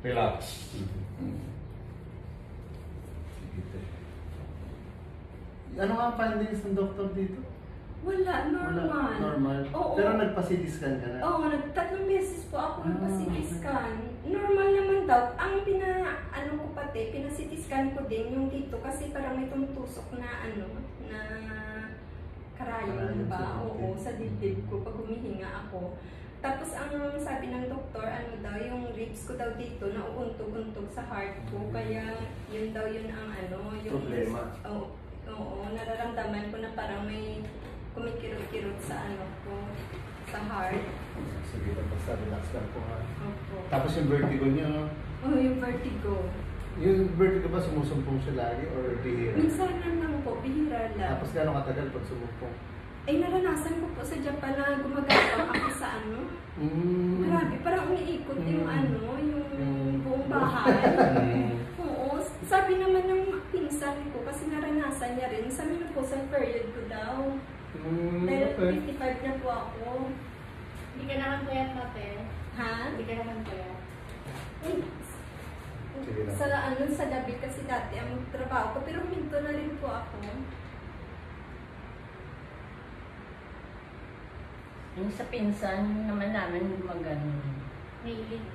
Relax. Ano nga ang findings ng doktor dito? Wala, normal. Wala, normal. Oo. Pero nagpa-CT scan ka na? Oo, tatlong beses po ako nagpa-CT scan. Normal naman daw. Ang pina-CT scan ko din yung dito kasi parang may tumutusok na na karayon ba? Oo, sa dibdib ko pag humihinga ako. Tapos ang sabi ng doktor, yung ribs ko daw dito nauuntog-untog sa heart ko. Kaya yun daw yun ang yung problema. Oo, nararamdaman ko na parang may kumikirot-kirot sa ko, sa heart. Sige, basta relax lang po ha. Opo. Tapos yung vertigo niyo? Yung vertigo. Yung vertigo ba sumusumpong siya lagi or bihira? Minsan lang po, bihira lang. Tapos gano'ng katagal pag sumumpong? Naranasan ko po sa Japan na gumagapang ako sa Grabe, parang umiikot yung yung buong bahay. Oo, sabi naman ng pinsan ko, kasi naranasan niya rin, sa menopausal period ko daw. Dahil 55 na po ako. Hindi ka naman payat, Mate. Ha? Hindi ka naman payat. Sa gabi kasi dati ang trabaho ko, pero minto na rin po ako. Yung sa pinsan naman namin gumagano. Nailing.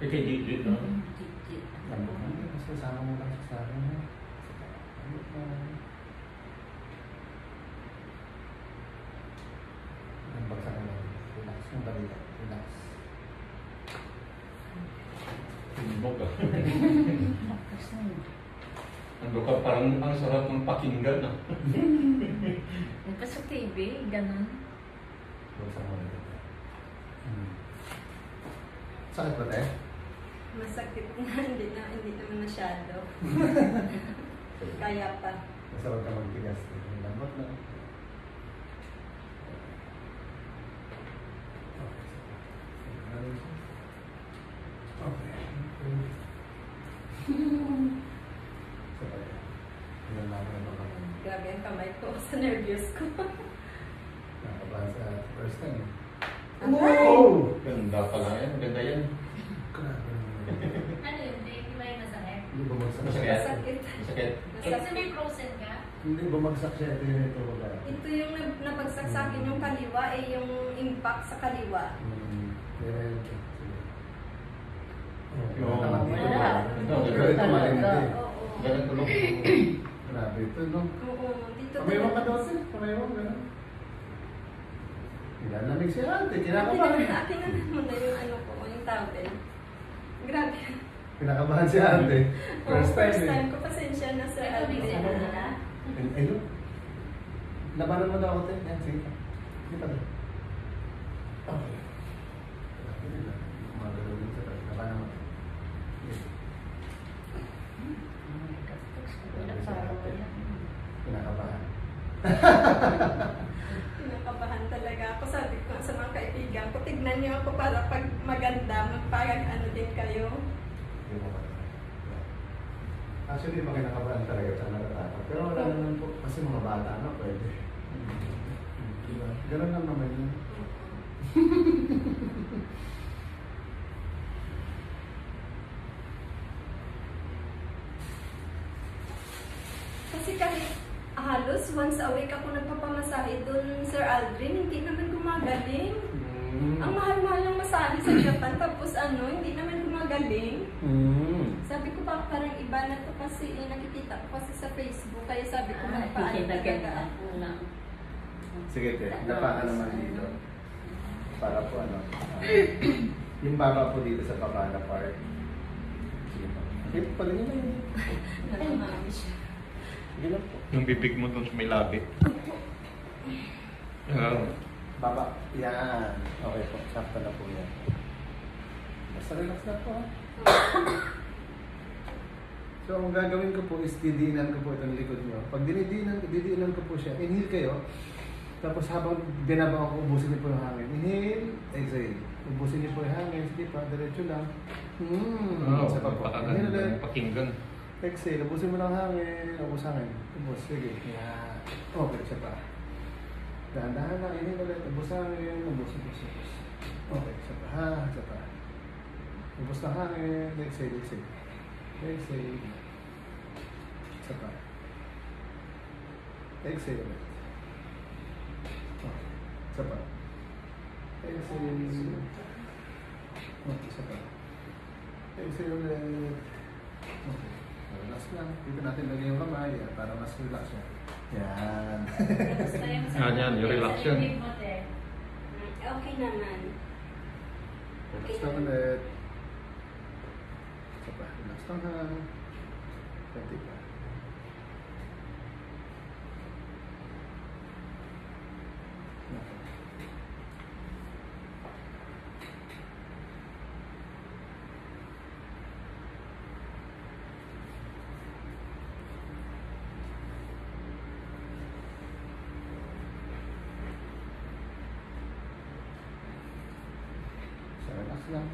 Ito digit, no? Digit. Mas kasama mo lang sa akin. Ang bagsak na lang. Relax. Yung balita. Relax. Timbog ka. Lakas na yun. Ano ka, parang ang sarap ng pakinggan, no? Yung pa sa TV, ganun. Bagsak mo lang. Sakit ba tayo? Masakit na, hindi naman masyado. Kaya pa. Basta huwag ka magtigas. Lamot lang. Okay. Grabe ang kamay ko sa nervyos ko. Nakabahan sa first time. Wow! Ganda pala yan. Ganda yan. Grabe. Ano yun? Hindi ba yung masakit? Hindi bumagsak Masakit? siya. Masakit. Masakit. Kasi may frozen ka? Hindi bumagsak siya. Ito yun ito. Ito yung nabagsak sa akin yung kaliwa, yung impact sa kaliwa. Ito, ganun tulog. Grabe ito, no? Oo, dito. Pamayawan ka daw, sir. Pamayawan ka na. Nilalamig siya ate. Kinakabahan. Akin na naman na yung yung towel. Grabe. Kinakabahan siya ate. First time First eh. time ko, pasensya na sa Ito, may ate. nila. Ayun. Labanan mo daw ako, te. Yan, sige. Sige pa doon. Okay. Magalaw din siya. Labanan mo. Kinakabahan. Kinakabahan talaga ako. Sabi ko sa mga kaibigan ko, tignan niyo ako para pag maganda, magpag din kayo. Hindi mo ba? Actually, mga kinakabahan talaga sa natatakot. Pero wala naman po. Kasi mga bata na pwede. Diba? Ganun lang naman yun. Kasi kahit halos once a week ako nagpapamasahe doon, Sir Aldrin, hindi naman gumagaling. Ang mahal-mahal ng masahe sa Japan, tapos hindi naman gumagaling. Sabi ko ba parang iba na to kasi nakikita ko kasi sa Facebook, kaya sabi ko paano talaga ako. Sige, te. Napaka naman dito. Para po yung baba po dito sa baba na part. Sige po. Sige po, palingin na yun. Nakamami siya. Sige lang po. Yung bibig mo dun sa may labi. Baba. Yan. Okay po. Sakto na po yan. Basta relax na po. So, ang gagawin ko po is didiinan ko po itong likod nyo. Pag didiinan ko po siya, inhale kayo. Tapos habang binabaw ko, ubusin niyo po yung hangin. Inhale, exhale. Ubusin niyo po yung hangin. Sige pa, diretso lang. Isa pa po. Inhale ulit. Pakinggan. Exhale, ubusin mo ng hangin. Ubus hangin. Ubus, sige. Yan. Okay, isa pa. Dahan-dahan lang. Inhale ulit. Ubus hangin. Ubus. Okay, isa pa. Isa pa. Ubus ng hangin. Exhale, exhale. Exhale. Isa pa. Exhale ulit. Oh, isa pa. Exhale. Oh, isa pa. Exhale ulit. Okay. Relax lang. Dito natin lagay yung kamay para mas relax siya. Yan. Yan, yung relax yan. Okay naman. Relax lang ulit. Isa pa. Relax lang ha. Pwede pa. Okay. So, relax lang.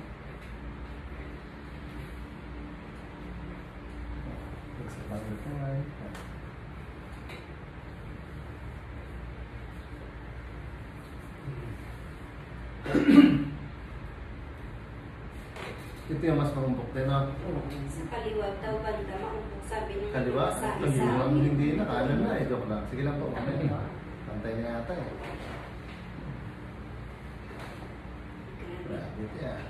Relax lang ulit kamay. Ito yung mas marumbok din, no? Sa kaliwag daw banda, maumpok sabi nung Kaliwa? masahe Kaliwa? sa akin. Hindi na, kaalam na eh. Joke lang. Sige lang po. Okay. Pantay na yata eh. Grabe. Grabe ito yan.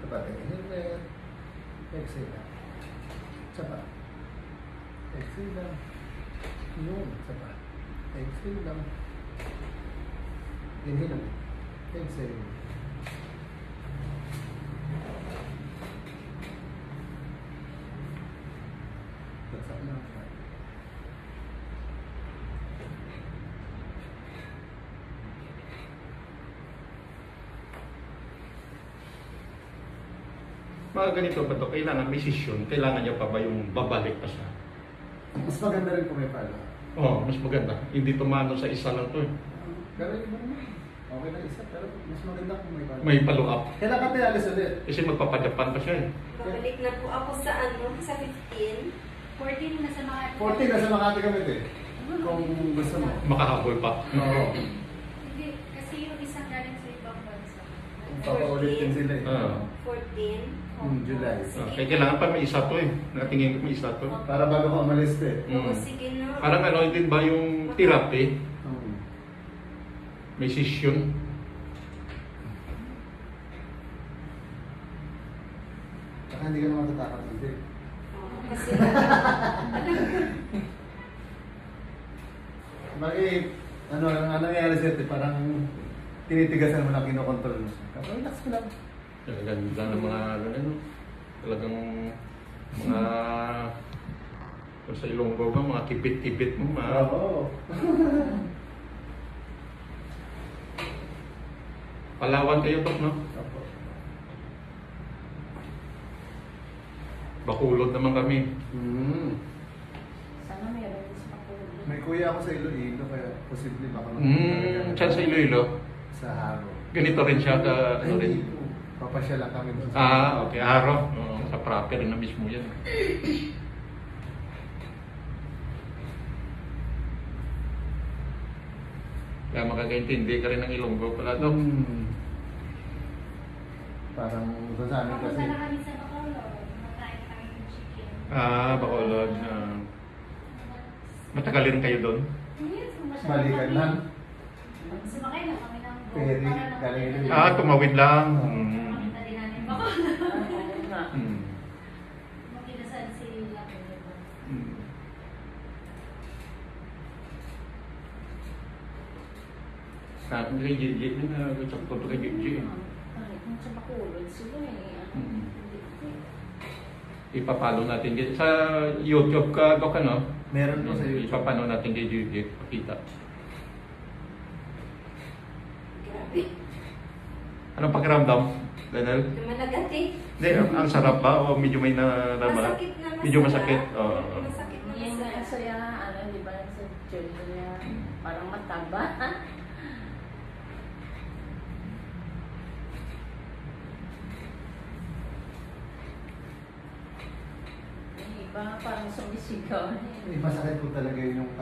Sapat. Inhale. Exhale lang. Sapat. Exhale lang. Yun. Sapat. Exhale lang. Inhale. Exhale. Bagsak lang. Mga ganito ba ito? Kailangan may session. Kailangan niya pa ba yung babalik pa siya? Mas maganda rin kung may palo. Oo, mas maganda. Hindi tumano sa isa lang to eh. Pero iba naman. Okay na isa, pero mas maganda kung may palo. May follow up. Kailan ka tiyalis ulit? Kasi magpapajapan pa siya eh. Babalik na po ako sa sa 15. 14 na sa mga... 14 na sa Makati kami eh. Kung gusto mo. Makahabol pa. Oo. Hindi, kasi yung isang galing sa ibang bansa. Papaulit din sila eh. Oo. 14. July. Kaya kailangan pa may isa to eh. Natingin ko may isa to. Para bago ka umalis eh. Oo, Mm. sige no. Parang ano din ba yung therapy? May session. Saka hindi ka naman matatakot hindi. Oo, kasi Bakit, ano, ang nangyayari sa'yo, parang tinitigasan mo lang, kinokontrol mo siya. Kapag relax mo lang. Talagang ng mga ano, talagang mga kung sa Ilonggo ba, mga kipit-kipit mo, mga Oo. Palawan kayo to, no? Opo. Bakulod naman kami. Sana meron din sa Pakulo. May kuya ako sa Iloilo, kaya posible baka Saan sa Iloilo? Sa Haro. Ganito rin siya ka, ano rin? Hindi po. Papasya lang kami doon. Okay, Haro. Oo, sa proper na mismo yan. Kaya makakaintindi ka rin ng Ilonggo pala to. Parang doon sa amin kasi. Papunta na kami sa Bacolod. Makain kami ng chicken. Bacolod. Matagal rin kayo doon? Yes, kung masyadong Balikan kami. lang. Sumakay lang kami ng boat. Ferry, para lang galing kami- Iloilo. Tumawid lang. Makita din namin Bacolod. Oo nga. Makinasan sila. Sa atin kay Gigi, nag-chat ko kay Gigi. Kahit kung sa Bacolod sila eh. Mm. Ipapalo natin dito. Sa YouTube ka, Dok, ano? Meron po sa YouTube. Ipapano natin kay Gigi, pakita. grabe. Anong pakiramdam, Daniel? Lumalagat eh. Hindi, ang sarap ba? O medyo may nararamdaman? Masakit na Medyo masakit. Oo. Masakit na Yan nga masakit. kasi ano, di ba sa children niya, parang mataba. ba? Parang sumisigaw. Masakit po talaga yun yung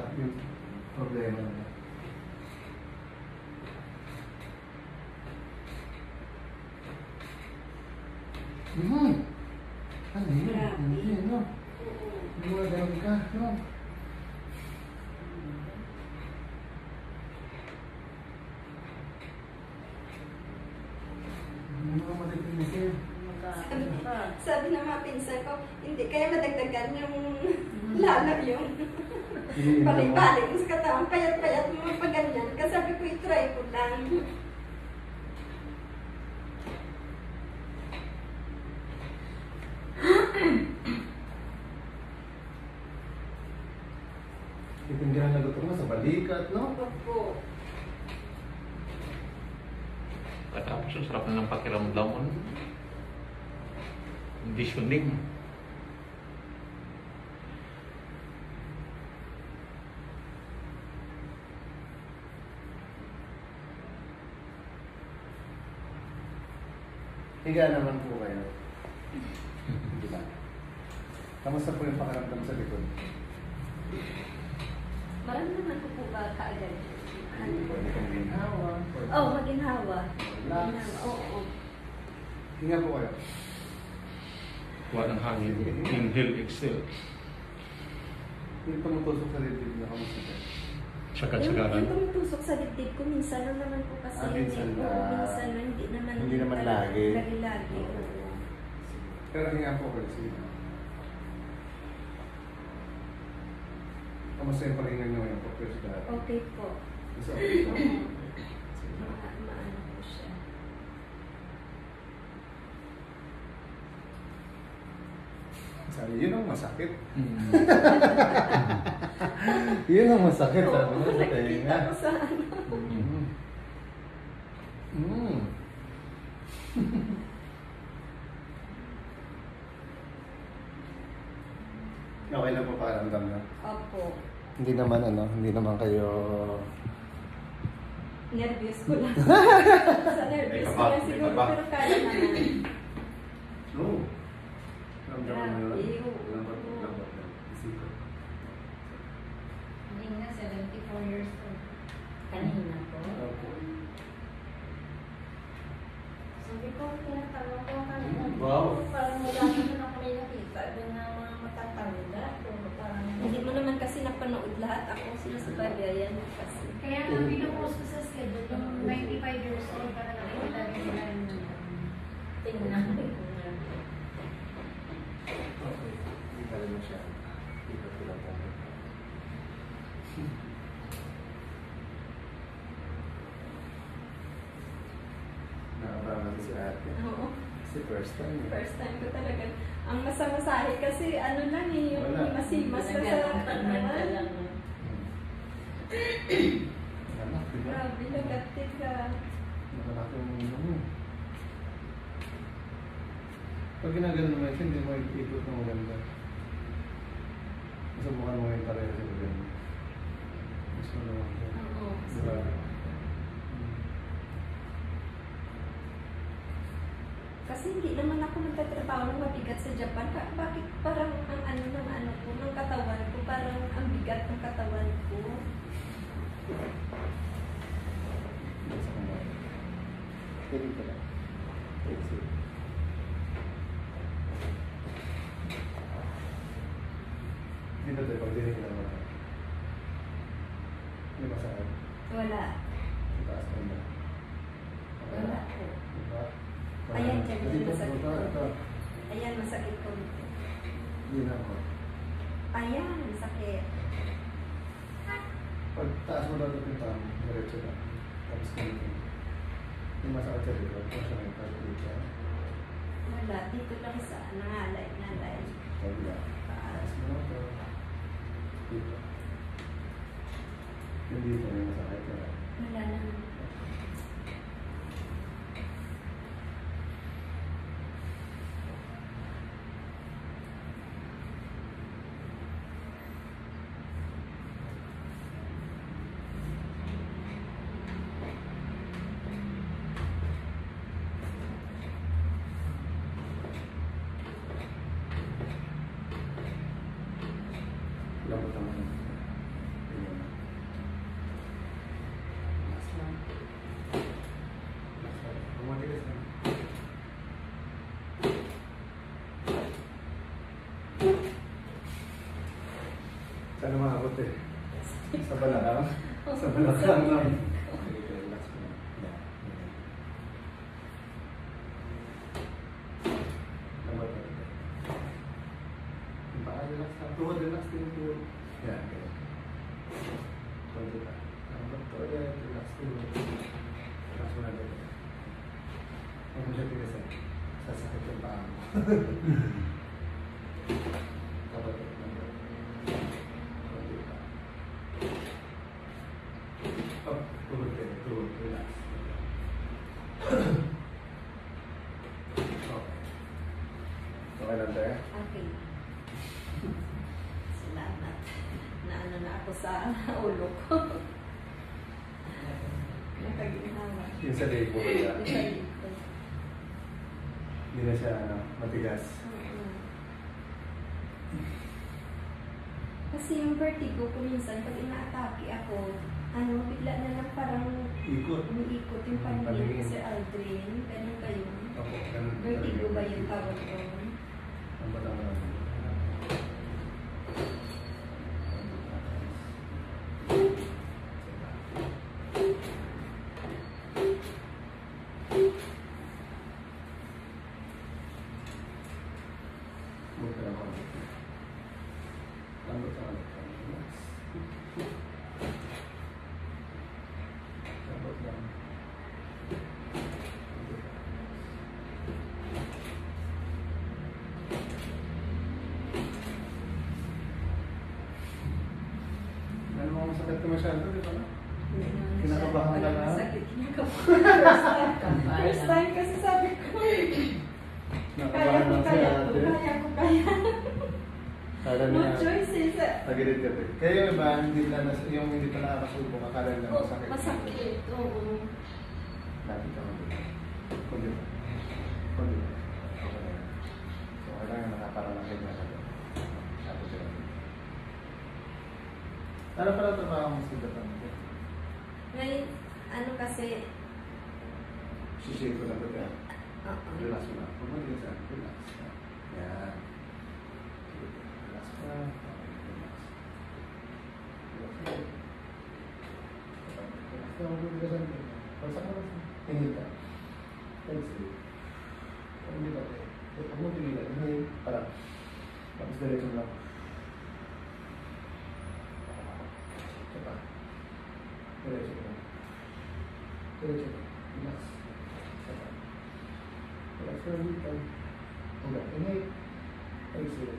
problema na. Ano yun? Grabe. Hindi, no? Hindi mo ganun ka, no? Hindi mo matitinisin. Sabi ng mga pinsan ko, hindi kaya madagdagan yung lalo yung balik-balik mo sa katawan, payat-payat mo mapaganyan. Kasi sabi ko, itry ko lang. Titingnan na gusto mo sa balikat, no? Opo. Katapos ang sarap na ng pakiramdam mo. Conditioning. Higa naman po kayo. Hindi ba? Kamusta po yung pakiramdam sa likod? Marami naman ko po ba kaagad? Pwede kong ginhawa. Oh, maginhawa. Relax. Oo. Hinga po kayo. Kuha ng hangin. Inhale, exhale. Yung tumutusok sa dibdib na kamusta ka? Sagat-sagaran. Yung tumutusok sa dibdib ko, minsan lang naman po kasi. Minsan yun eh. lang. Oo, minsan lang, hindi naman. Hindi naman lagi. Lagi-lagi. Oo. Pero hinga po kayo. Sige. Kamusta yung pahinga nyo ngayon po? Okay po. Isa okay po. Maano po siya. Sabi, yun ang masakit. Mm. Yun ang masakit. Sabi mo sa Nakikita pahinga. ko sa ano. Okay lang po pakiramdam nyo. Opo. Hindi naman kayo... Nervous ko lang. Sa nervous ko May kaba, lang may siguro, kaba. pero kaya naman. No. Ramdaman nyo lang. Grabe, oo. Lambat lang. Isipin. Hindi na, 74 years old. Kanina po. Opo. Sabi ko, tinatawag ko kanina. Wow. Parang wala naman ako may nakita. Doon na mga matatanda. Parang Hindi mo naman kasi napanood lahat. Ako sinasabi, ayan kasi. Kaya nga pinupost ko sa schedule yung 95 years old para nakikita nila yung tingnan. Okay. Hindi ka rin siya. Hindi ka lang po. Nakabahan natin si ate. Oo. Kasi first time. First time ko talaga. Ang masamasahe kasi ano lang eh, yung Wala. masimas ka sa katawan. Anak, di ba? Grabe, nagatik ka. Nakalaki yung mundo mo. Pag ginagano naman siya, hindi mo ikot ng maganda. Masubukan mo yung pareho sa gawin. Gusto mo naman siya. Oo. Diba? Kasi hindi naman ako nagtatrabaho ng mabigat sa Japan. Bakit parang ang ano ng ano ko, ng katawan ko, parang ang bigat ng katawan ko. Gusto ko naman. Pwede ka lang. Exit. Dito tayo, pag dinig ka naman. Hindi masakit. Wala. Sa taas ka na. Wala po. Diba? Ayan, dyan, Dito, masakit ito, ko. ito. Ayan, masakit ko dito. Hindi na ako. Ayan, masakit. Pag taas mo daw ito yung tamo, diretso na. Tapos ganito. Yung masakit sa likod, kung siya may pag dito. Wala, dito lang sa nangalay. Wala. Taas mo lang ito. Dito. Yung dito, yung masakit ka. Wala naman. Ganyan. Relax lang. Relax lang. Bumatigas lang. Sana makakot eh. Sa balakang. Sa balakang lang. Okay, relax mo lang. Yeah. Tama ba? Baka relax lang. Tuhod, relax din tuhod. Yeah, okay. Konti pa. Tama ba? Relax tuhod. Relax mo na din. Huwag mo siya tigasan. Sasakit yung paa mo. Tama ba? Tuhod kayo, tuhod, relax. Okay. Okay lang tayo? Okay. Salamat. Naano na ako sa ulo ko. Nakaginawa. Yung sa leg mo kaya, Yung sa likod. hindi na siya matigas. Kasi yung vertigo ko minsan, pag ina-atake ako, bigla na lang parang Ikot. umiikot yung paningin ko si Aldrin. Ganun ba yun? Opo, ganun. Vertigo ba yung tawag ko? Ang batang mo naman. Huwag ka lang konti. Lambot sa kalit. Lambot lang. Ano mo masakit ka masyado, di ba? Kinakabahan ka na? Sakit, kinakabahan. First time kasi sabi ko, kaya Nakabahan ko, lang kaya siya ko, ate. kaya ko, kaya. Akala No niya, choice eh. tagilit ka rin. Kaya yung iba, hindi na, yung hindi pa nakakasubok, akala nila Oh, masakit. masakit. Oo. Lagi ka mabigat. Kundi ba? Kundi ba? Okay na yan. So, kailangan nakaparalakit na ka doon. Sabi ko lang. Ano pala trabaho mo sa Japan? Ngayon, ano kasi, Sisir ko na ba yan? Relax mo na. Huwag mo din saan. Relax. Yan. Relax pa. Okay, relax. Relax pa. Relax na. Huwag mo din saan. Pagsak mo lang. Tingin ka. Exhale. Huwag mo din ba? Huwag mo pilihan. Inhale. Parang. Tapos diretso mo lang. Ito pa. Diretso mo lang. Diretso mo. Relax. Ito pa. Relax for a little. Hanggang. Inhale. Exhale.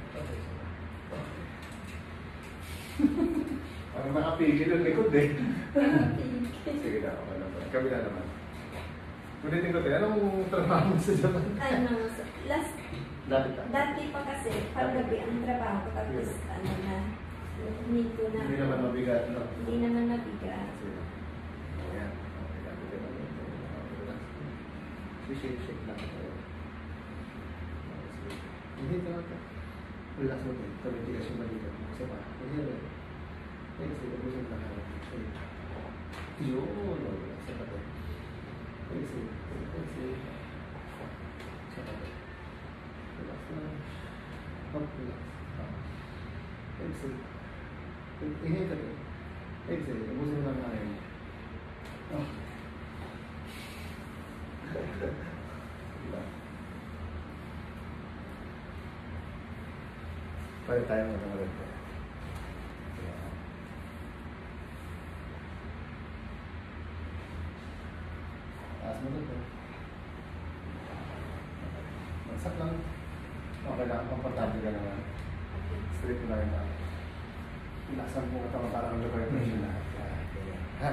Okay. Okay. Parang nakapigil ang likod eh. Sige na, okay lang. Kabila naman. Ulitin ko tayo. Anong trabaho mo sa Japan? last, dati pa kasi, paggabi ang trabaho ko, tapos nito na. Hindi naman mabigat, no? Hindi naman mabigat. Sige. Ayan. Okay lang. Okay lang. Shake lang. Hindi talaga. Relax mo din. Tumiti kasi maligat mo. Isa pa. Hindi rin. Sige, ubusin lang ako. Yun. Isa pa din. Sige. Isa pa din. Relax lang. Relax. Exhale. Inhale ka din. Exhale. Ubusin lang ako. Pwede tayo mag-ulit. Taas mo dito. Magsak lang. Okay lang. Komportable ka naman. Straight mo lang yung tayo. Ilasan mo katawan para ang lugar yung pressure lahat. Ha?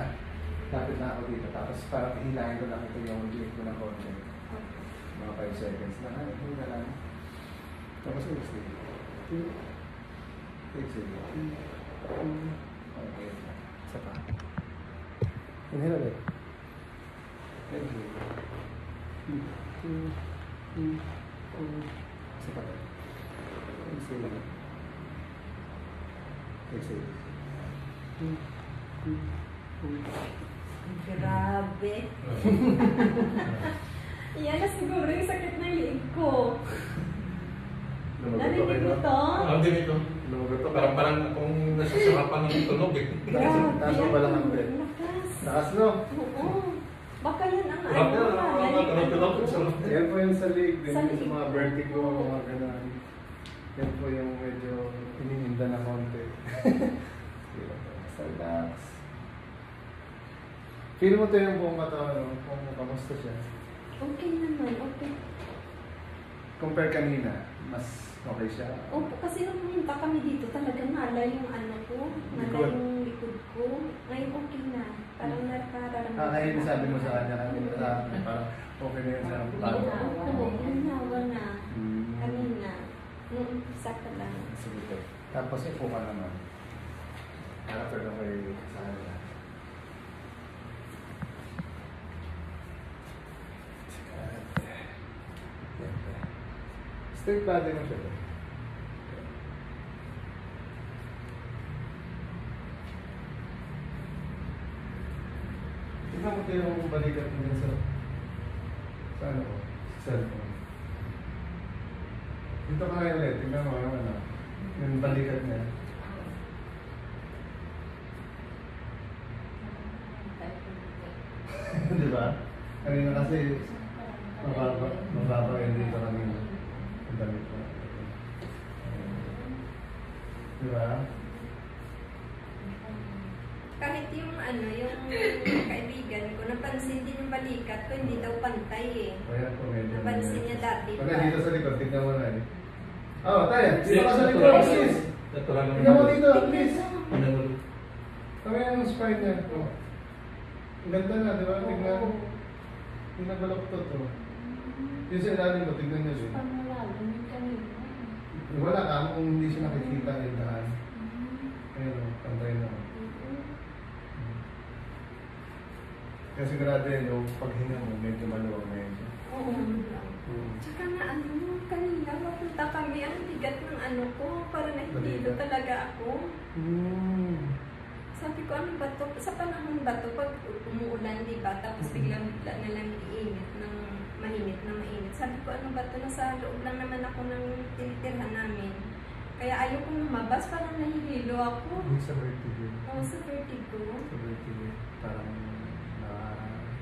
Lapit na ako dito. Tapos parang hilahin ko lang ito yung limit mo ng konti. Mga 5 seconds na. Hindi na lang. Tapos ulit dito. Exhale. Okay. Isa pa. Inhale ulit. Exhale. Isa pa. Exhale ulit. Exhale. Grabe. Yan na siguro yung sakit ng liig ko. Narinig mo to? Ang din ito. Lumagot to. Parang akong nasasarapan ng tunog eh. Grabe. Taas mo ba lang ang bed? Lakas. Taas no? Oo. Baka yan ang Grabe, ano. Yan po yung sa leg, din Sa yung sa liig. mga vertigo, mga ganun. Yan po yung medyo iniinda na konti. Relax. Feel mo to yung buong katawan, no? Kung kamusta siya. Okay naman, okay. Compare kanina, mas okay siya. Opo, kasi nung pumunta kami dito, talaga nala yung ano ko, nala Likod. yung likod ko. Ngayon okay na. Parang nakararamdaman. Ngayon sabi mo sa kanya kanina, parang okay na yun sa bago. Oo, ginawa na. Hmm. Kanina. Nung umpisa ka lang. Sige po. Tapos upo ka naman. After na kayo sa kanya. Straight body mo siya. Tignan mo kayo yung balikat mo dyan sa ano ko? Sa cellphone. Dito ka ngayon ulit. Tignan mo yung ano. Yung balikat niya. Di ba? Kanina kasi mababa yun dito kanina. Ang damit ko. Di ba? Kahit yung ano, yung kaibigan ko, napansin din yung balikat ko, hindi daw pantay eh. Ayan po medyo. Napansin niya dati Pagka pa. dito sa likod, tignan mo na eh. Oo, tayo. Dito ka sa likod, sis. Natural naman. Tignan mo dito, please. Tignan mo. Kaya yung spine niya. Oh. Ang ganda na, di ba? Tignan. Hindi na baloktot to. Yung sa ilalim mo, tignan niyo din. Pangalalim yung kanina. Wala ka kung hindi siya nakikita yung daan. Ayun o, pantay na. Kasi sigurado yan, yung paghinga mo, medyo maluwag na yun siya. Oo. Tsaka na ano, kanina mapunta kami, ang bigat ng ano ko, para nahihilo Balikat. talaga ako. Hmm. Sabi ko, ano ba to? Sa panahon ba to, pag umuulan, di ba? Tapos biglang-bigla na lang iinit ng mainit na mainit. Sabi ko, ano ba to? Nasa loob lang naman ako ng tinitirhan namin. Kaya ayoko lumabas, parang nahihilo ako. Yung sa vertigo. Oo, sa vertigo. Sa vertigo. Parang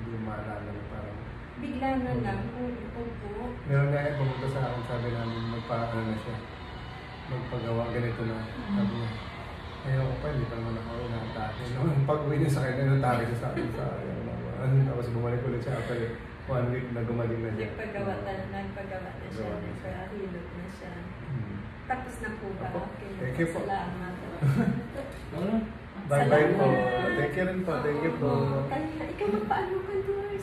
hindi maalala na parang. Bigla na lang, opo. Meron na yan, pumunta sa akin, sabi namin, magpa-ano na siya. Magpagawa, ganito na. Sabi niya, ayaw ko pa, hindi pa naman ako inatake. Nung pag-uwi niya sa akin, inatake siya sa akin sa tapos bumalik ulit siya after 1 week na gumaling na siya. Nagpagawa na siya, Gawa na siya. nagpahilot na siya. Hmm. Tapos na po ba? Opo. Okay, Thank you po. salamat. Bye-bye po. Salamat. Thank you rin po. Thank you po. Kanina, ikaw magpaano ka doon?